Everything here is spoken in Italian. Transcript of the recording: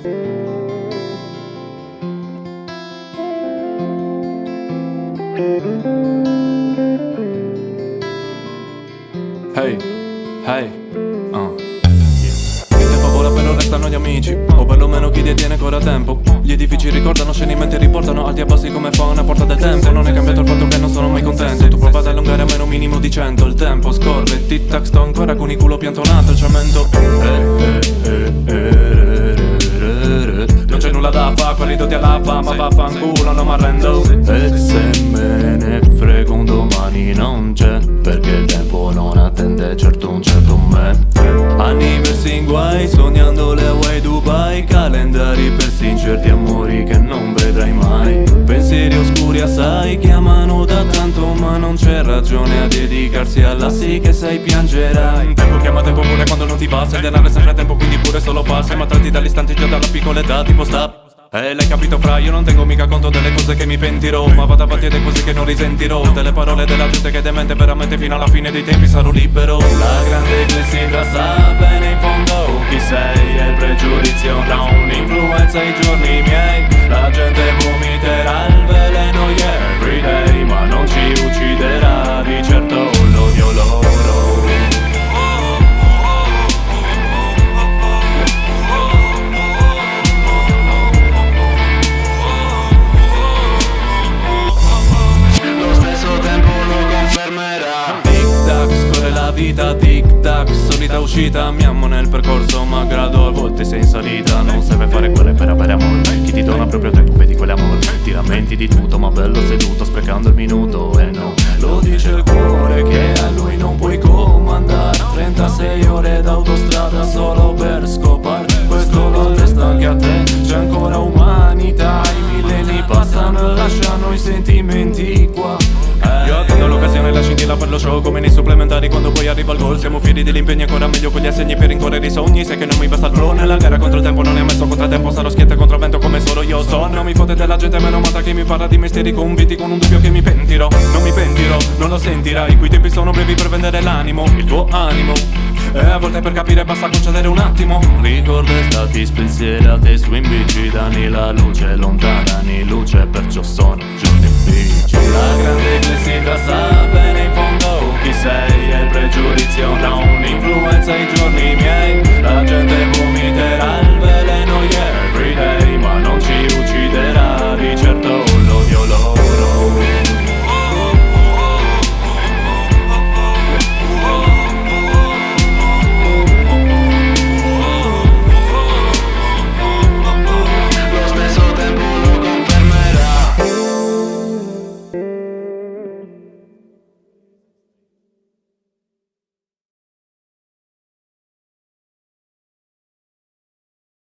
Hey, hey, Il tempo vola però restano gli amici, o perlomeno chi detiene ancora tempo. Gli edifici ricordano, scene in mente riportano alti e bassi come fa una porta del tempo. Non è cambiato il fatto che non sono mai contento. Tu prova ad allungare a meno un minimo di 100. Il tempo scorre, tic tac, sto ancora con il culo piantonato. Il cemento non c'è nulla da fare, quelli tutti alla fama, vaffanculo, non m'arrendo. E se me ne frego un domani non c'è, perché il tempo non attende certo un certo me. Anni persi in guai, sognando le Hawaii Dubai, calendari persi incerti, amori che non vedrai mai. Pensieri oscuri assai, chiamano da tanto ma non c'è ragione a dedicarsi all'assi che sei piangerai. Tempo chiama tempo pure quando non ti va, se il denaro è sempre tempo quindi pure solo false, ma tratti dall'istante già dalla piccola età tipo stop. L'hai capito fra, io non tengo mica conto delle cose che mi pentirò, ma vado avanti alle cose che non risentirò, delle parole della gente che è demente veramente fino alla fine dei tempi sarò libero. La grande clessidra sa bene in fondo chi sei e il pregiudizio non influenza i giorni miei. La gente vomiterà il veleno everyday, ma non ci ucciderà di certo l'odio loro. Vita tic tac, solita uscita, mi amo nel percorso malgrado a volte sei in salita. Non serve fare guerre per avere amore, chi ti dona proprio tempo vedi quell'amore. Ti lamenti di tutto ma bello seduto sprecando il minuto. E no, lo dice il cuore che a lui non puoi comandare 36 ore d'autostrada solo per scopare. Questo lo attesta anche a te, c'è ancora umanità. I millenni passano e lasciano i sentimenti qua. Io attendo l'occasione, la scintilla per lo show come nei supplementari quando poi arriva il gol. Siamo fieri degli impegni, ancora meglio con gli assegni per rincorrere i sogni. Sai che non mi basta il flow nella gara contro il tempo, non è messo contrattempo. Sarò schietta contro il vento come solo io so. Non mi fotte della gente meno mata che mi parla di mestieri convinti con un dubbio che mi pentirò. Non mi pentirò, non lo sentirai, qui i tempi sono brevi per vendere l'animo, il tuo animo. E a volte per capire basta concedere un attimo. Ricordo stati spensierate su in bici, danni la luce, lontanani luce, perciò sono giorni bici. La grande clessidra sa bene in fondo chi sei e il pregiudizio non influenza i giorni miei. La gente vomita